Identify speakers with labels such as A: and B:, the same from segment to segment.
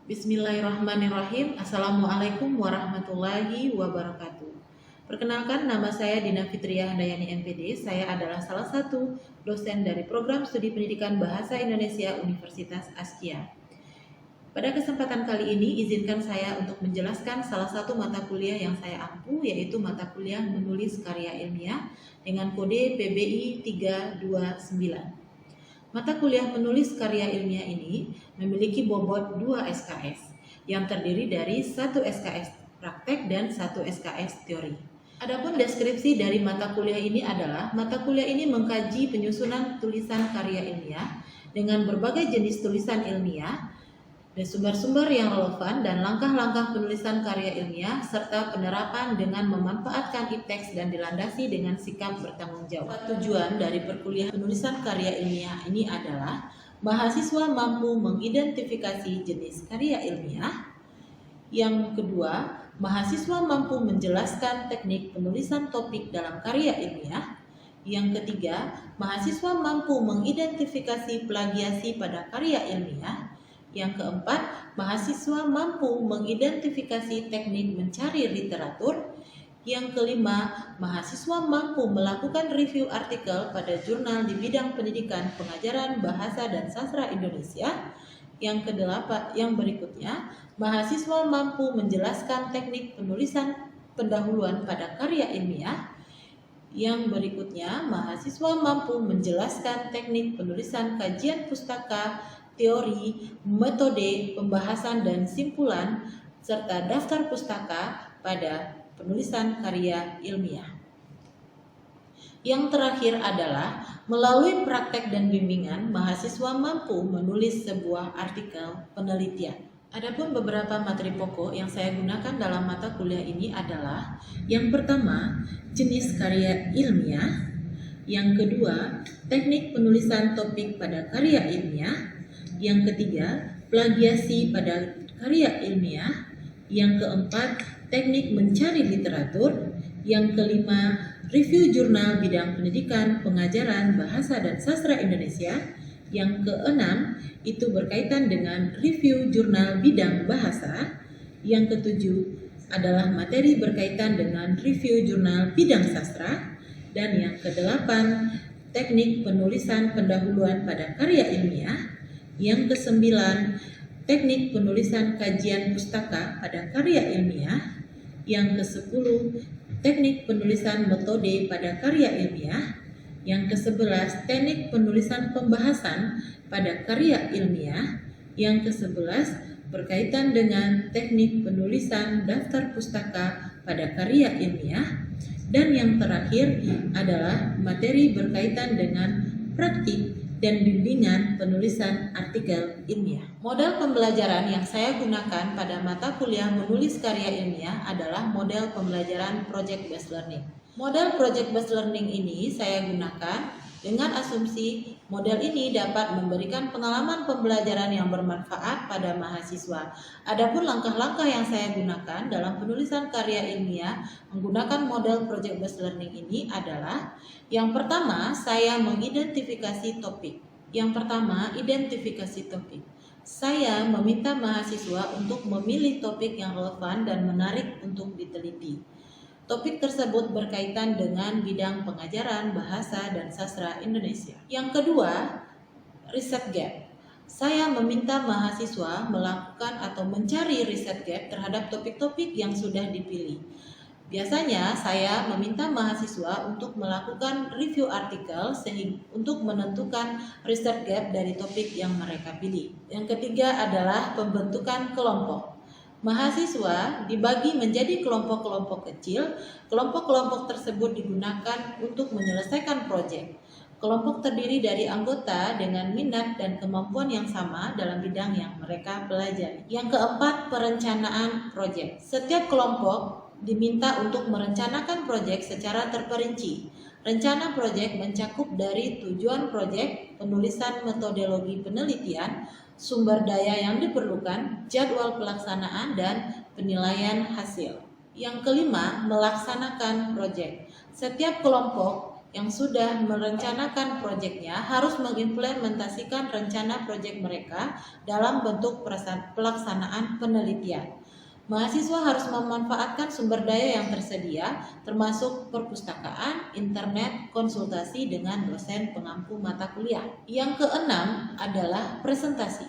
A: Bismillahirrahmanirrahim. Assalamualaikum warahmatullahi wabarakatuh. Perkenalkan, nama saya Dina Fitriah Handayani MPD. Saya adalah salah satu dosen dari Program Studi Pendidikan Bahasa Indonesia Universitas Askia. Pada kesempatan kali ini, izinkan saya untuk menjelaskan salah satu mata kuliah yang saya ampu, yaitu mata kuliah menulis karya ilmiah dengan kode PBI 329. Mata kuliah menulis karya ilmiah ini memiliki bobot 2 SKS yang terdiri dari 1 SKS praktek dan 1 SKS teori. Adapun deskripsi dari mata kuliah ini adalah mata kuliah ini mengkaji penyusunan tulisan karya ilmiah dengan berbagai jenis tulisan ilmiah dan sumber-sumber yang relevan dan langkah-langkah penulisan karya ilmiah serta penerapan dengan memanfaatkan ipteks dan dilandasi dengan sikap bertanggung jawab. Tujuan dari perkuliahan penulisan karya ilmiah ini adalah mahasiswa mampu mengidentifikasi jenis karya ilmiah. Yang kedua, mahasiswa mampu menjelaskan teknik penulisan topik dalam karya ilmiah. Yang ketiga, mahasiswa mampu mengidentifikasi plagiasi pada karya ilmiah. Yang keempat, mahasiswa mampu mengidentifikasi teknik mencari literatur. Yang kelima, mahasiswa mampu melakukan review artikel pada jurnal di bidang pendidikan, pengajaran, bahasa, dan sastra Indonesia. Yang kedelapan, yang berikutnya, mahasiswa mampu menjelaskan teknik penulisan pendahuluan pada karya ilmiah. Yang berikutnya, mahasiswa mampu menjelaskan teknik penulisan kajian pustaka, teori, metode, pembahasan dan simpulan, serta daftar pustaka pada penulisan karya ilmiah. Yang terakhir adalah melalui praktek dan bimbingan, mahasiswa mampu menulis sebuah artikel penelitian. Adapun beberapa materi pokok yang saya gunakan dalam mata kuliah ini adalah yang pertama, jenis karya ilmiah. Yang kedua, teknik penulisan topik pada karya ilmiah. Yang ketiga, plagiasi pada karya ilmiah. Yang keempat, teknik mencari literatur. Yang kelima, review jurnal bidang pendidikan, pengajaran, bahasa, dan sastra Indonesia. Yang keenam, itu berkaitan dengan review jurnal bidang bahasa. Yang ketujuh, adalah materi berkaitan dengan review jurnal bidang sastra. Dan yang kedelapan, teknik penulisan pendahuluan pada karya ilmiah. Yang kesembilan, teknik penulisan kajian pustaka pada karya ilmiah. Yang kesepuluh, teknik penulisan metode pada karya ilmiah. Yang kesebelas, teknik penulisan pembahasan pada karya ilmiah. Yang kesebelas, berkaitan dengan teknik penulisan daftar pustaka pada karya ilmiah. Dan yang terakhir adalah materi berkaitan dengan praktik dan bimbingan penulisan artikel ilmiah. Model pembelajaran yang saya gunakan pada mata kuliah menulis karya ilmiah adalah model pembelajaran Project Based Learning. Model Project Based Learning ini saya gunakan dengan asumsi model ini dapat memberikan pengalaman pembelajaran yang bermanfaat pada mahasiswa. Adapun langkah-langkah yang saya gunakan dalam penulisan karya ilmiah menggunakan model Project Based Learning ini adalah yang pertama, saya mengidentifikasi topik. Yang pertama, identifikasi topik. Saya meminta mahasiswa untuk memilih topik yang relevan dan menarik untuk diteliti. Topik tersebut berkaitan dengan bidang pengajaran, bahasa, dan sastra Indonesia. Yang kedua, riset gap. Saya meminta mahasiswa melakukan atau mencari riset gap terhadap topik-topik yang sudah dipilih. Biasanya saya meminta mahasiswa untuk melakukan review artikel untuk menentukan riset gap dari topik yang mereka pilih. Yang ketiga adalah pembentukan kelompok. Mahasiswa dibagi menjadi kelompok-kelompok kecil. Kelompok-kelompok tersebut digunakan untuk menyelesaikan proyek. Kelompok terdiri dari anggota dengan minat dan kemampuan yang sama dalam bidang yang mereka pelajari. Yang keempat, perencanaan proyek. Setiap kelompok diminta untuk merencanakan proyek secara terperinci. Rencana proyek mencakup dari tujuan proyek, penulisan metodologi penelitian, sumber daya yang diperlukan, jadwal pelaksanaan, dan penilaian hasil. Yang kelima, melaksanakan proyek. Setiap kelompok yang sudah merencanakan proyeknya harus mengimplementasikan rencana proyek mereka dalam bentuk pelaksanaan penelitian. Mahasiswa harus memanfaatkan sumber daya yang tersedia, termasuk perpustakaan, internet, konsultasi dengan dosen pengampu mata kuliah. Yang keenam adalah presentasi.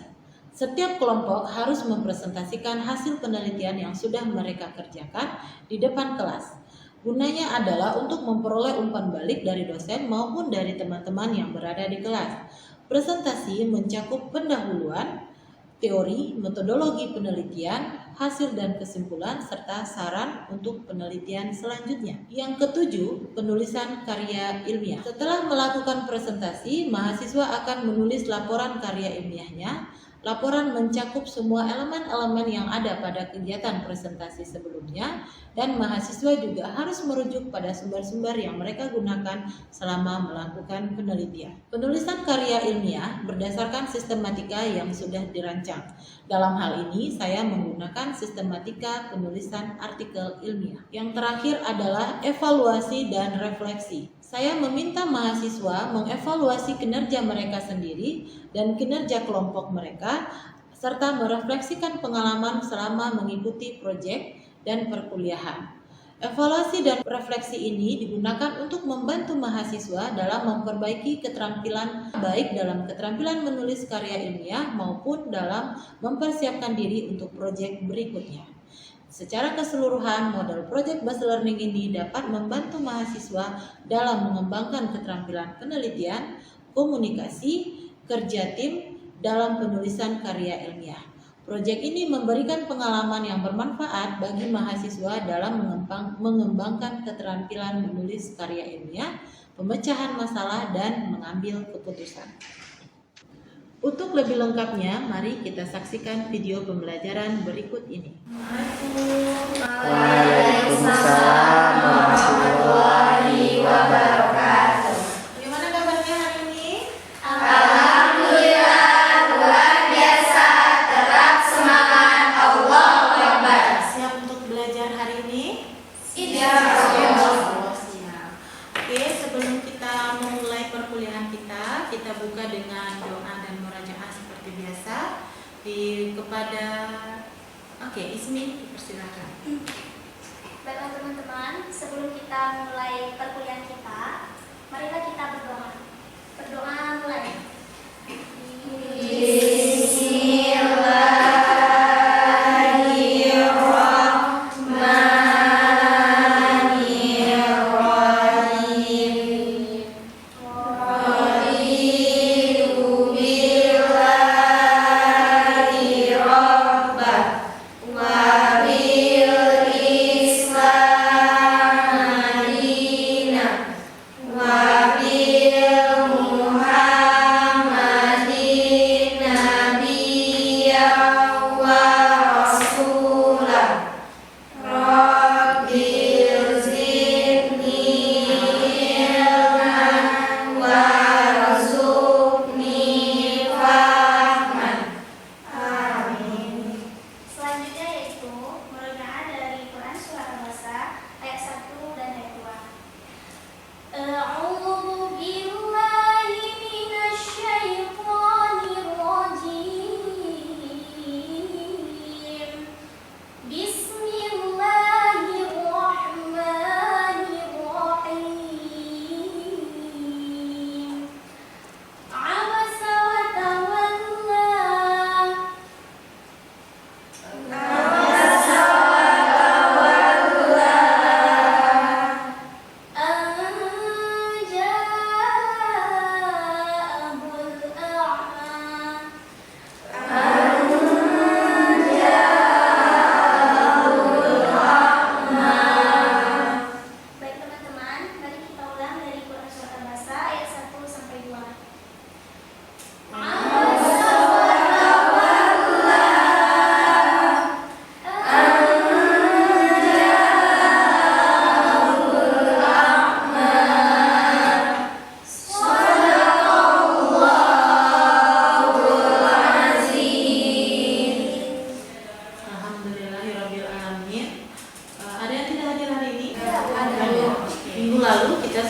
A: Setiap kelompok harus mempresentasikan hasil penelitian yang sudah mereka kerjakan di depan kelas. Gunanya adalah untuk memperoleh umpan balik dari dosen maupun dari teman-teman yang berada di kelas. Presentasi mencakup pendahuluan, teori, metodologi penelitian, hasil dan kesimpulan, serta saran untuk penelitian selanjutnya. Yang ketujuh, penulisan karya ilmiah. Setelah melakukan presentasi, mahasiswa akan menulis laporan karya ilmiahnya. Laporan mencakup semua elemen-elemen yang ada pada kegiatan presentasi sebelumnya, dan mahasiswa juga harus merujuk pada sumber-sumber yang mereka gunakan selama melakukan penelitian. Penulisan karya ilmiah berdasarkan sistematika yang sudah dirancang. Dalam hal ini, saya menggunakan sistematika penulisan artikel ilmiah. Yang terakhir adalah evaluasi dan refleksi. Saya meminta mahasiswa mengevaluasi kinerja mereka sendiri dan kinerja kelompok mereka, serta merefleksikan pengalaman selama mengikuti proyek dan perkuliahan. Evaluasi dan refleksi ini digunakan untuk membantu mahasiswa dalam memperbaiki keterampilan, baik dalam keterampilan menulis karya ilmiah maupun dalam mempersiapkan diri untuk proyek berikutnya. Secara keseluruhan, model Project Based Learning ini dapat membantu mahasiswa dalam mengembangkan keterampilan penelitian, komunikasi, kerja tim dalam penulisan karya ilmiah. Proyek ini memberikan pengalaman yang bermanfaat bagi mahasiswa dalam mengembangkan keterampilan menulis karya ilmiah, pemecahan masalah, dan mengambil keputusan. Untuk lebih lengkapnya, mari kita saksikan video pembelajaran berikut ini.
B: Waalaikumsalam warahmatullahi wabarakatuh.
A: Gimana kabarnya hari ini?
B: Alhamdulillah, luar biasa, tetap semangat, Allahu Akbar.
A: Siap untuk belajar hari ini?
B: Siap.
A: Siap. Oke, sebelum kita memulai perkuliahan kita buka dengan doa dan murojaah seperti biasa. Ismi, persilakan.
C: Baiklah teman-teman, sebelum kita mulai perkuliahan kita, marilah kita berdoa. Berdoa mulai.
B: Wabil Muhammadin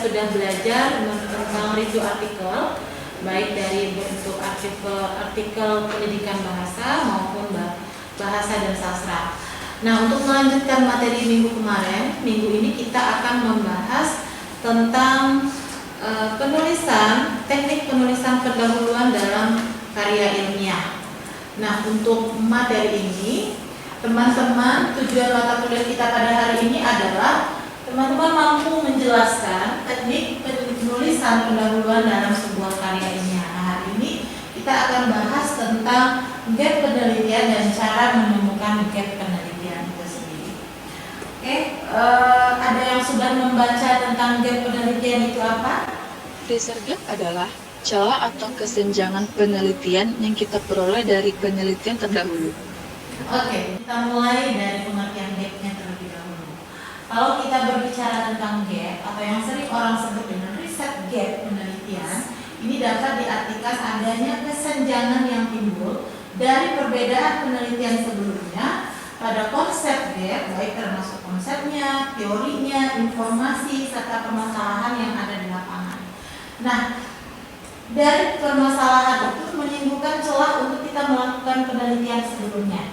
A: sudah belajar tentang review artikel, baik dari bentuk artikel pendidikan bahasa maupun bahasa dan sastra. Nah, untuk melanjutkan materi minggu kemarin, minggu ini kita akan membahas tentang teknik penulisan pendahuluan dalam karya ilmiah. Nah, untuk materi ini, teman-teman, tujuan mata kuliah kita pada hari ini adalah teman-teman mampu menjelaskan teknik penulisan pendahuluan dalam sebuah karya ilmiah. Nah, hari ini kita akan bahas tentang gap penelitian dan cara menemukan gap penelitian itu sendiri. Oke, ada yang sudah membaca tentang gap penelitian itu apa?
D: Research gap adalah celah atau kesenjangan penelitian yang kita peroleh dari penelitian terdahulu.
A: Oke, kita mulai dari pengertian gap-nya terlebih dahulu. Kalau kita berbicara tentang gap atau yang sering orang sebut dengan riset gap penelitian, ini dapat diartikan adanya kesenjangan yang timbul dari perbedaan penelitian sebelumnya pada konsep gap, baik termasuk konsepnya, teorinya, informasi, serta permasalahan yang ada di lapangan. Nah, dari permasalahan itu menimbulkan celah untuk kita melakukan penelitian sebelumnya.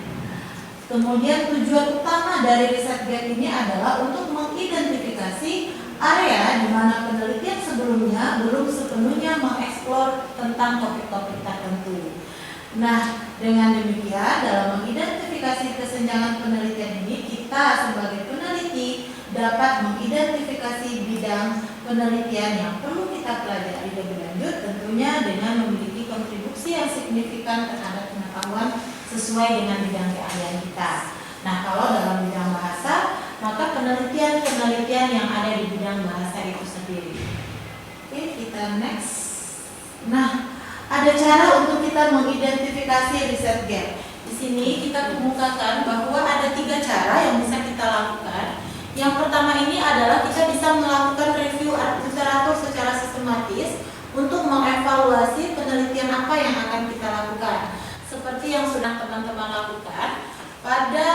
A: Kemudian tujuan utama dari riset gap ini adalah untuk mengidentifikasi area di mana penelitian sebelumnya belum sepenuhnya mengeksplor tentang topik-topik tertentu. Nah, dengan demikian dalam mengidentifikasi kesenjangan penelitian ini, kita sebagai peneliti dapat mengidentifikasi bidang penelitian yang perlu kita pelajari lebih lanjut, tentunya dengan memiliki kontribusi yang signifikan terhadap pengetahuan sesuai dengan bidang keahlian kita. Nah, kalau dalam bidang bahasa, maka penelitian-penelitian yang ada di bidang bahasa itu sendiri. Oke, kita next. Nah, ada cara untuk kita mengidentifikasi riset gap. Di sini kita kemukakan bahwa ada 3 cara yang bisa kita lakukan. Yang pertama ini adalah kita bisa melakukan review literatur secara sistematis untuk mengevaluasi penelitian apa yang akan kita lakukan. Seperti yang sudah teman-teman lakukan pada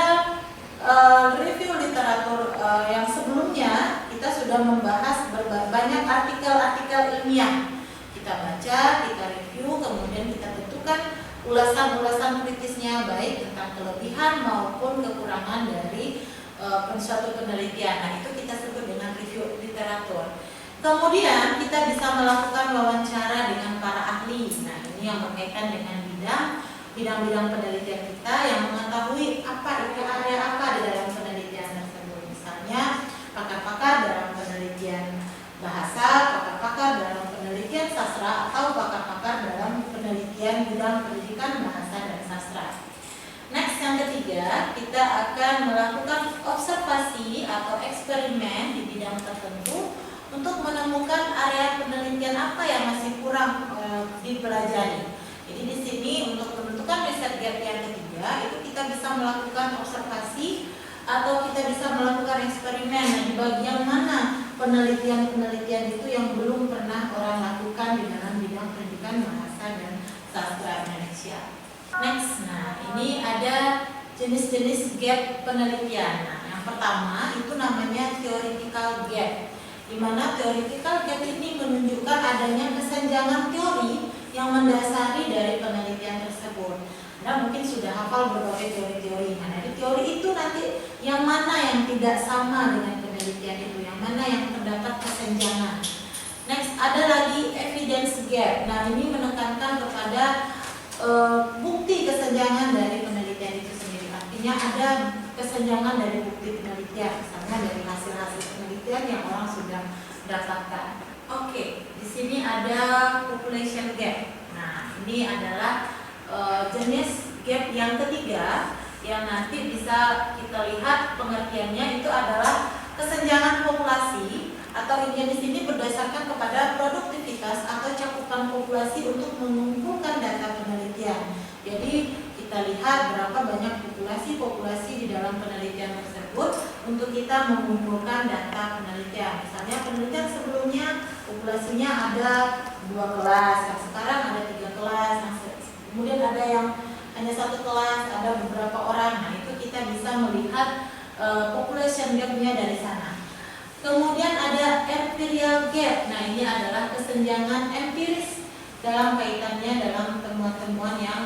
A: review literatur yang sebelumnya, kita sudah membahas banyak artikel-artikel ilmiah. Kita baca, kita review, kemudian kita tentukan ulasan-ulasan kritisnya, baik tentang kelebihan maupun kekurangan dari suatu penelitian. Nah, itu kita sebut dengan review literatur. Kemudian kita bisa melakukan wawancara dengan para ahli. Nah, ini yang berkaitan dengan bidang-bidang penelitian kita yang mengetahui apa itu area apa di dalam penelitian tersebut. Misalnya pakar-pakar dalam penelitian bahasa, pakar-pakar dalam penelitian sastra, atau pakar-pakar dalam penelitian bidang pendidikan bahasa dan sastra. Next, yang ketiga, kita akan melakukan observasi atau eksperimen di bidang tertentu untuk menemukan area penelitian apa yang masih kurang dipelajari. Jadi di sini untuk menentukan riset gap yang ketiga, itu kita bisa melakukan observasi atau kita bisa melakukan eksperimen. Nah, di bagian mana penelitian-penelitian itu yang belum pernah orang lakukan di dalam bidang pendidikan bahasa dan sastra Indonesia. Next, nah ini ada jenis-jenis gap penelitian. Nah, yang pertama itu namanya theoretical gap, di mana theoretical gap ini menunjukkan adanya kesenjangan teori yang mendasari dari penelitian tersebut. Anda mungkin sudah hafal berbagai teori-teori. Nah, dari teori itu nanti yang mana yang tidak sama dengan penelitian itu, yang mana yang terdapat kesenjangan. Next, ada lagi evidence gap. Nah, ini menekankan kepada bukti kesenjangan dari penelitian itu sendiri. Artinya ada kesenjangan dari bukti penelitian, misalnya dari hasil-hasil penelitian yang orang sudah dapatkan. Oke, di sini ada population gap. Nah, ini adalah jenis gap yang ketiga yang nanti bisa kita lihat pengertiannya itu adalah kesenjangan populasi, atau ini di sini berdasarkan kepada produktivitas atau cakupan populasi untuk mengumpulkan data penelitian. Jadi kita lihat berapa banyak populasi di dalam penelitian tersebut untuk kita mengumpulkan data penelitian. Misalnya penelitian sebelumnya populasinya ada 2 kelas, yang sekarang ada 3 kelas, kemudian ada yang hanya 1 kelas, ada beberapa orang. Nah, itu kita bisa melihat population gap-nya dari sana. Kemudian ada empirical gap. Nah, ini adalah kesenjangan empiris dalam kaitannya dalam temuan-temuan yang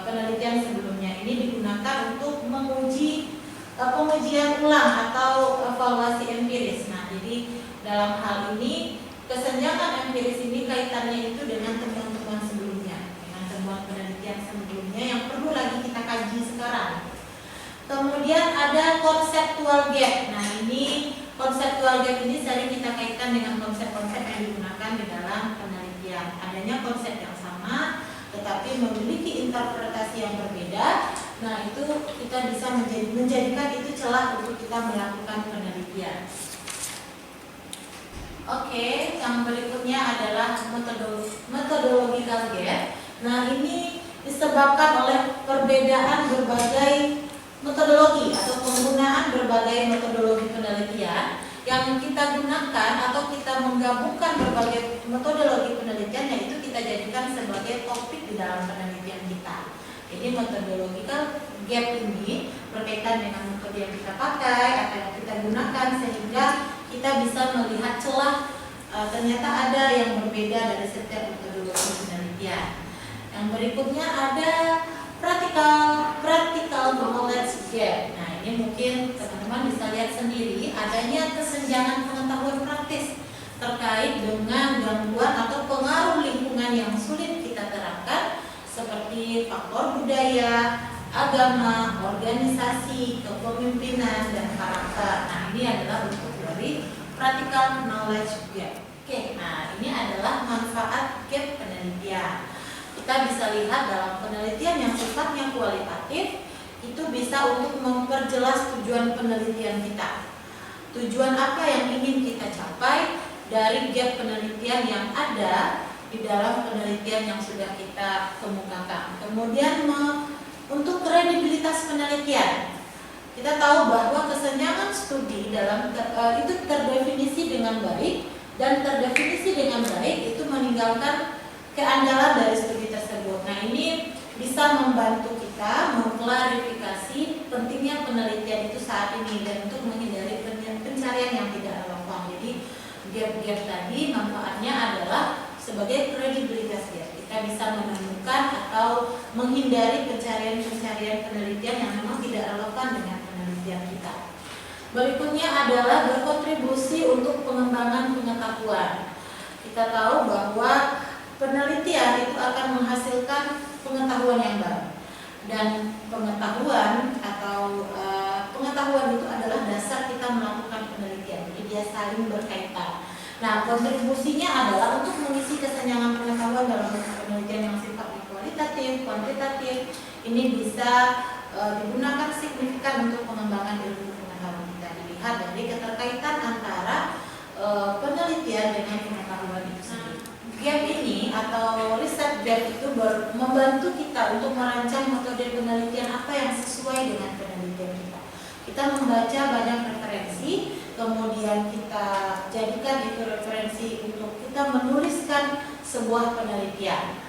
A: penelitian sebelumnya. Ini digunakan untuk menguji pengujian ulang atau evaluasi empiris. Nah, jadi dalam hal ini kesenjangan empiris ini kaitannya itu dengan temuan-temuan sebelumnya, dengan temuan penelitian sebelumnya yang perlu lagi kita kaji sekarang. Kemudian ada conceptual gap. Nah, ini conceptual gap ini sering kita kaitkan dengan konsep-konsep yang digunakan di dalam penelitian. Adanya konsep yang sama tetapi memiliki interpretasi yang berbeda. Nah, itu kita bisa menjadikan itu celah untuk kita melakukan penelitian. Oke, yang berikutnya adalah methodological gap. Nah, ini disebabkan oleh perbedaan berbagai metodologi atau penggunaan berbagai metodologi penelitian yang kita gunakan atau kita menggabungkan berbagai metodologi penelitian, yaitu kita jadikan sebagai topik di dalam penelitian kita. Jadi methodological gap ini berkaitan dengan metode yang kita pakai atau yang kita gunakan sehingga kita bisa melihat celah ternyata ada yang berbeda dari setiap metodologi penelitian. Yang berikutnya ada practical knowledge gap. Nah, ini mungkin teman-teman bisa lihat sendiri adanya kesenjangan pengetahuan praktis terkait dengan gangguan atau pengaruh lingkungan yang sulit kita terapkan seperti faktor budaya, agama, organisasi, kepemimpinan, dan karakter. Nah, ini adalah bentuk dari practical knowledge gap. Oke, nah ini adalah manfaat gap penelitian. Kita bisa lihat dalam penelitian yang sifatnya kualitatif, itu bisa untuk memperjelas tujuan penelitian kita. Tujuan apa yang ingin kita capai dari gap penelitian yang ada di dalam penelitian yang sudah kita kemukakan. Kemudian untuk kredibilitas penelitian, kita tahu bahwa kesenjangan studi dalam itu terdefinisi dengan baik, dan terdefinisi dengan baik itu meninggalkan keandalan dari studi tersebut. Nah, ini bisa membantu kita mengklarifikasi pentingnya penelitian itu saat ini dan untuk menghindari pencarian yang tidak relevan. Jadi gap-gap tadi manfaatnya adalah sebagai kredibilitas gap. Kita bisa menemukan atau menghindari pencarian-pencarian penelitian yang memang tidak relevan dengan penelitian kita. Berikutnya adalah berkontribusi untuk pengembangan pengetahuan. Kita tahu bahwa penelitian itu akan menghasilkan pengetahuan yang baru, dan pengetahuan atau pengetahuan itu adalah dasar kita melakukan penelitian. Jadi dia saling berkaitan. Nah, kontribusinya adalah untuk mengisi kesenjangan pengetahuan dalam penelitian yang sifatnya kualitatif, kuantitatif. Ini bisa digunakan signifikan untuk pengembangan ilmu pengetahuan kita. Dilihat dari keterkaitan antara penelitian dengan pengetahuan itu sendiri. Gap ini atau riset gap itu membantu kita untuk merancang metode penelitian apa yang sesuai dengan penelitian kita. Kita membaca banyak referensi, kemudian kita jadikan itu referensi untuk kita menuliskan sebuah penelitian.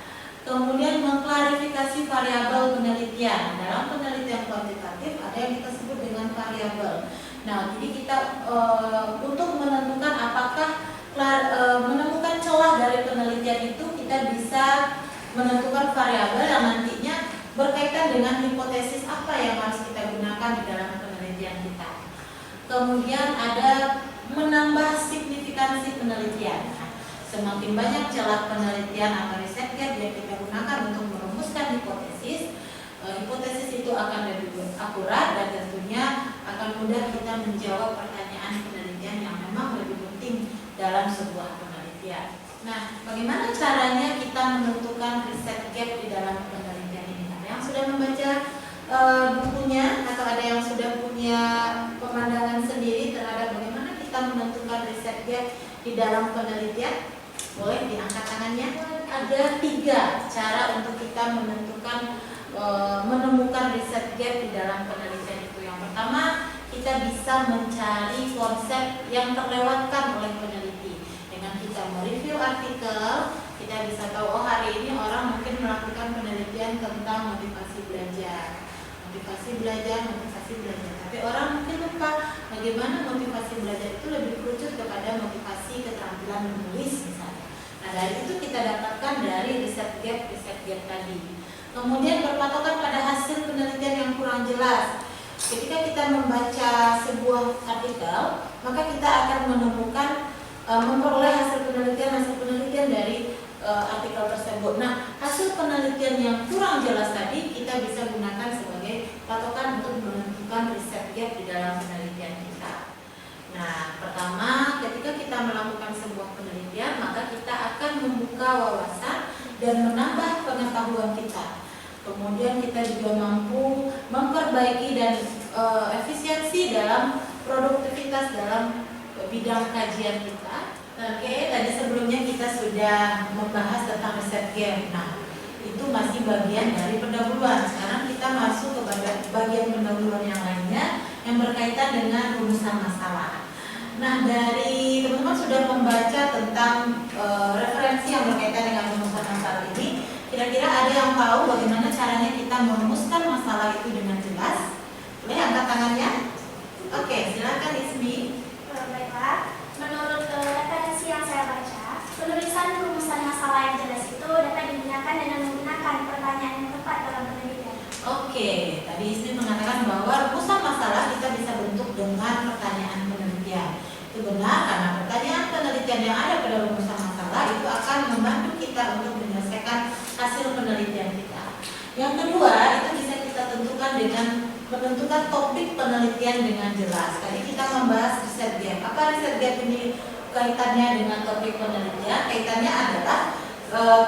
A: Kemudian mengklarifikasi variabel penelitian. Dalam penelitian kuantitatif ada yang kita sebut dengan variabel. Nah, jadi kita untuk menentukan apakah menemukan celah dari penelitian itu, kita bisa menentukan variabel yang nantinya berkaitan dengan hipotesis apa yang harus kita gunakan di dalam penelitian kita. Kemudian ada menambah signifikansi penelitian. Nah, semakin banyak celah penelitian atau riset gap yang kita gunakan untuk merumuskan hipotesis, hipotesis itu akan lebih akurat dan tentunya akan mudah kita menjawab pertanyaan penelitian yang memang lebih penting dalam sebuah penelitian. Nah, bagaimana caranya kita menentukan riset gap di dalam penelitian ini? Ada yang sudah membaca bukunya atau ada yang sudah punya pemandangan sendiri terhadap bagaimana kita menentukan riset gap di dalam penelitian? Boleh diangkat tangannya. Ada 3 cara untuk kita menentukan menemukan riset gap di dalam penelitian itu. Yang pertama, kita bisa mencari konsep yang terlewatkan oleh peneliti. Dengan kita mereview artikel, kita bisa tahu, oh hari ini orang mungkin melakukan penelitian tentang motivasi belajar. Tapi orang mungkin lupa bagaimana motivasi belajar itu lebih dalam menulis misalnya. Nah, dari itu kita dapatkan dari riset gap tadi. Kemudian berpatokan pada hasil penelitian yang kurang jelas. Ketika kita membaca sebuah artikel, maka kita akan menemukan memperoleh hasil penelitian dari artikel tersebut. Nah, hasil penelitian yang kurang jelas tadi kita bisa gunakan sebagai patokan untuk menentukan riset gap di dalam penelitian kita. Nah, pertama, ketika kita melakukan sebuah penelitian, maka kita akan membuka wawasan dan menambah pengetahuan kita. Kemudian kita juga mampu memperbaiki dan efisiensi dalam produktivitas dalam bidang kajian kita. Oke, tadi sebelumnya kita sudah membahas tentang riset gap. Nah, itu masih bagian dari pendahuluan. Sekarang kita masuk kepada bagian pendahuluan yang lainnya yang berkaitan dengan rumusan masalah. Nah, dari teman-teman sudah membaca tentang referensi yang berkaitan dengan rumusan masalah ini. Kira-kira ada yang tahu bagaimana caranya kita merumuskan masalah itu dengan jelas? Boleh angkat tangannya? Oke, silakan Ismi.
C: Baiklah, menurut referensi yang saya baca, penulisan rumusan masalah yang jelas itu dapat digunakan dengan menggunakan pertanyaan yang tepat dalam penelitian.
A: Oke, tadi Ismi mengatakan bahwa rumusan masalah kita bisa bentuk dengan pertanyaan penelitian. Itu benar, karena pertanyaan penelitian yang ada pada rumusan masalah itu akan membantu kita untuk menyelesaikan hasil penelitian kita. Yang kedua, itu bisa kita tentukan dengan menentukan topik penelitian dengan jelas. Tadi kita membahas riset gap. Apa riset gap ini kaitannya dengan topik penelitian? Kaitannya adalah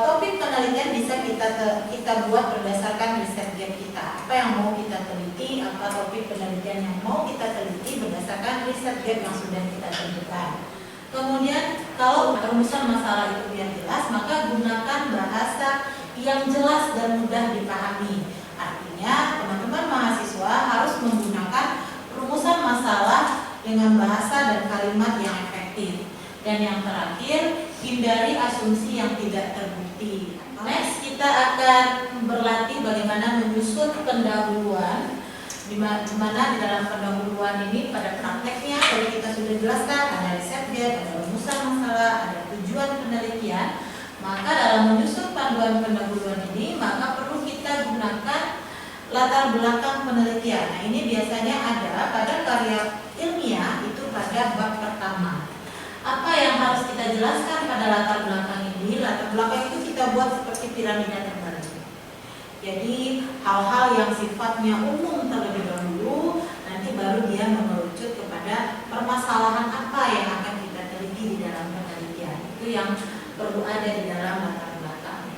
A: topik penelitian bisa kita buat berdasarkan riset gap kita. Apa yang mau kita teliti, apa topik penelitian yang mau kita teliti berdasarkan riset gap yang sudah kita tentukan. Kemudian kalau rumusan masalah itu biar jelas, maka gunakan bahasa yang jelas dan mudah dipahami. Artinya teman-teman mahasiswa harus menggunakan rumusan masalah dengan bahasa dan kalimat yang efektif. Dan yang terakhir, hindari asumsi yang tidak terbukti. Next, kita akan berlatih bagaimana menyusun pendahuluan. Di mana di dalam pendahuluan ini pada prakteknya kalau kita sudah jelaskan ada riset gap, ada rumusan masalah, ada tujuan penelitian, maka dalam menyusun panduan pendahuluan ini maka perlu kita gunakan latar belakang penelitian. Nah, ini biasanya ada pada karya ilmiah itu pada bab pertama. Apa yang harus kita jelaskan pada latar belakang ini? Latar belakang itu kita buat seperti piramida terbalik. Jadi hal-hal yang sifatnya umum terlebih dahulu, nanti baru dia mengerucut kepada permasalahan apa yang akan kita teliti di dalam penelitian. Itu yang perlu ada di dalam latar belakang.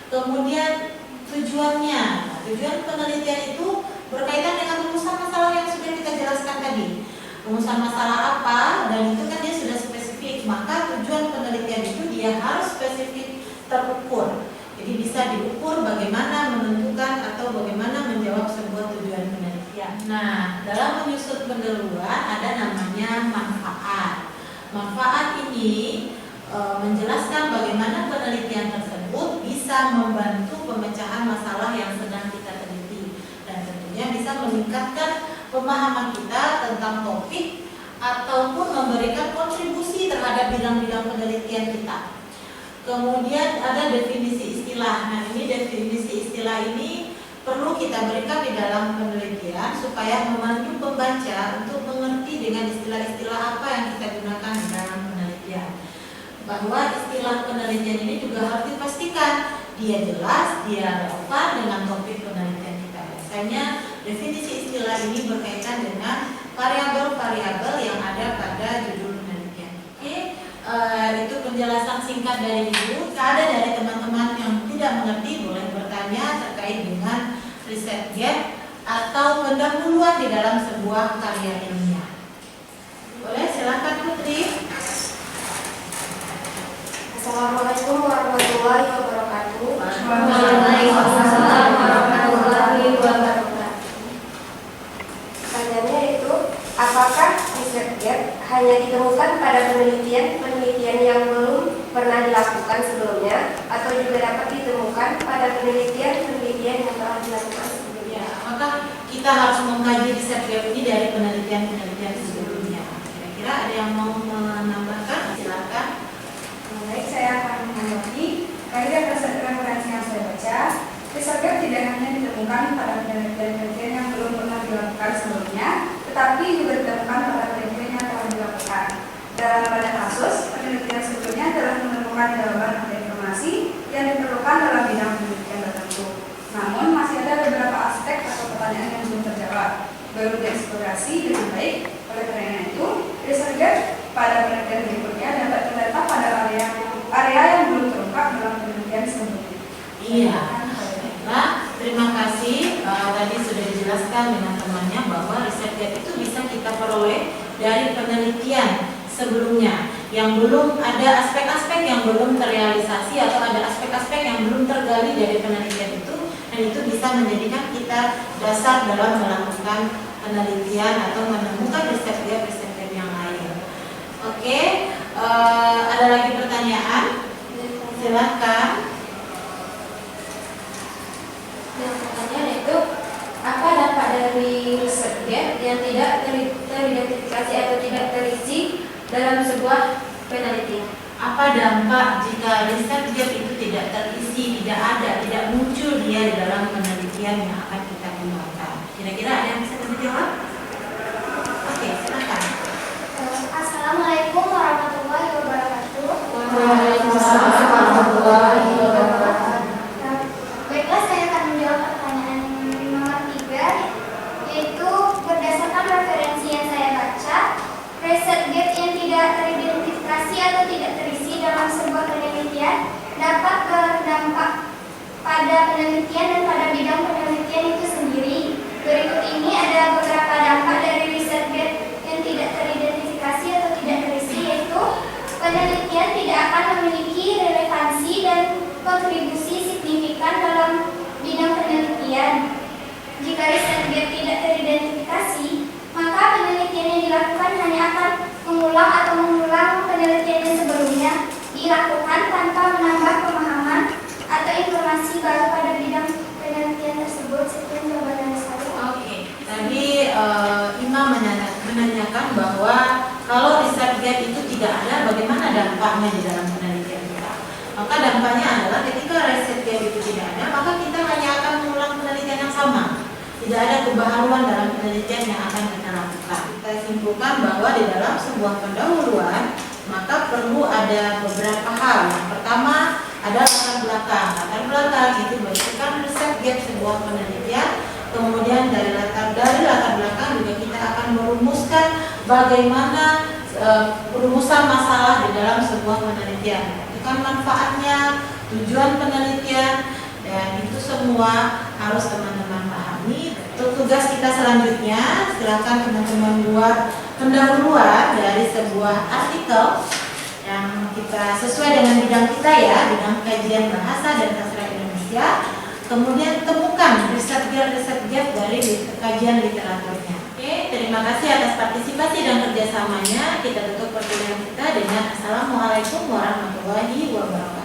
A: Kemudian tujuannya, tujuan penelitian itu berkaitan dengan rumusan masalah yang sudah kita jelaskan tadi. Rumusan masalah apa, dan itu kan dia sudah spesifik, maka tujuan penelitian itu dia harus spesifik, terukur. Jadi bisa diukur bagaimana menentukan atau bagaimana menjawab sebuah tujuan penelitian. Nah, dalam menyusun pendahuluan ada namanya manfaat. Manfaat ini menjelaskan bagaimana penelitian tersebut bisa membantu pemecahan masalah yang sedang kita teliti dan tentunya bisa meningkatkan pemahaman kita tentang topik ataupun memberikan kontribusi terhadap bidang-bidang penelitian kita. Kemudian ada definisi istilah. Nah, ini definisi istilah ini perlu kita berikan di dalam penelitian supaya membantu pembaca untuk mengerti dengan istilah-istilah apa yang kita gunakan di dalam penelitian. Bahwa istilah penelitian ini juga harus dipastikan dia jelas, dia relevan dengan topik penelitian kita. Biasanya definisi istilah ini berkaitan dengan variabel-variabel yang ada pada judul penelitian. Oke, itu penjelasan singkat dari Ibu. Ada dari teman-teman yang tidak mengerti boleh bertanya terkait dengan riset gap atau pendahuluan di dalam sebuah karya ilmiah. Boleh, silakan Putri.
B: Assalamualaikum warahmatullahi wabarakatuh.
C: Waalaikumsalam
B: warahmatullahi wabarakatuh. Pertanyaannya itu, apakah riset gap hanya ditemukan pada penelitian yang belum pernah dilakukan sebelumnya, atau juga dapat ditemukan pada penelitian yang telah dilakukan sebelumnya?
A: Apakah kita harus mengkaji riset gap ini dari penelitian sebelumnya? Kira-kira ada yang mau menambahkan? Silakan.
E: saya akan menanggapi kaidah referensi yang saya baca. Riset gap tidak hanya ditemukan pada penelitian yang belum pernah dilakukan sebelumnya, tetapi juga ditemukan pada penelitian yang telah dilakukan. Dalam banyak kasus, penelitian sebelumnya telah menemukan jawaban atau informasi yang diperlukan dalam bidang penelitian tertentu. Namun, masih ada beberapa aspek atau pertanyaan yang belum terjawab, baru dieksplorasi dengan baik. Oleh karena itu, riset gap pada penelitian berikutnya dapat terletak pada area yang belum terungkap dalam penelitian sebelumnya.
A: Iya. Baiklah, terima kasih. Tadi sudah dijelaskan dengan temannya bahwa riset gap itu bisa kita peroleh dari penelitian sebelumnya yang belum ada aspek-aspek yang belum terrealisasi atau ada aspek-aspek yang belum tergali dari penelitian itu, dan itu bisa menjadikan kita dasar dalam melakukan penelitian atau menemukan riset gap yang lain. Oke, ada lagi pertanyaan? Silakan.
B: Yang pertanyaan itu, apa dampak dari riset gap yang tidak teridentifikasi atau tidak terisi dalam sebuah penelitian?
A: Apa dampak jika riset gap itu tidak terisi, tidak ada, tidak muncul dia di dalam penelitian yang akan kita kembangkan? Kira-kira ada yang bisa menjawab? Oke, silakan.
C: Assalamualaikum warahmatullahi wabarakatuh.
B: Waalaikumsalam warahmatullahi wabarakatuh.
C: Baiklah, saya akan menjawab pertanyaan nomor 3, yaitu berdasarkan referensi yang saya baca, riset gap yang tidak teridentifikasi atau tidak terisi dalam sebuah penelitian dapat berdampak pada penelitian dan pada bidang penelitian itu sendiri. Berikut ini ada beberapa dampak dari riset gap yang tidak teridentifikasi atau tidak terisi, yaitu penelitian tidak akan memiliki relevansi dan kontribusi signifikan dalam bidang penelitian. Jika riset gap tidak teridentifikasi, maka penelitian yang dilakukan hanya akan mengulang penelitian yang sebelumnya dilakukan tanpa menambah pemahaman atau informasi baru pada bidang penelitian tersebut. Sekian jawaban saya.
A: Oke, tadi Imam menanyakan bahwa kalau riset gap itu tidak ada, bagaimana dampaknya di dalam penelitian kita? Maka dampaknya adalah ketika riset gap itu tidak ada, maka kita hanya akan mengulang penelitian yang sama. Tidak ada kebaharuan dalam penelitian yang akan kita lakukan. Kita simpulkan bahwa di dalam sebuah pendahuluan, maka perlu ada beberapa hal. Yang pertama ada latar belakang. Latar belakang itu berdasarkan riset gap sebuah penelitian. Kemudian dari latar belakang juga kita akan merumuskan bagaimana perumusan masalah di dalam sebuah penelitian. Bukan manfaatnya, tujuan penelitian, dan itu semua harus teman-teman pahami. Untuk tugas kita selanjutnya, silakan teman-teman buat pendahuluan dari sebuah artikel yang kita sesuai dengan bidang kita ya, bidang kajian bahasa dan sastra Indonesia. Kemudian temukan riset gap dari kajian literaturnya. Oke, terima kasih atas partisipasi dan kerjasamanya. Kita tutup pertemuan kita dengan Assalamualaikum warahmatullahi wabarakatuh.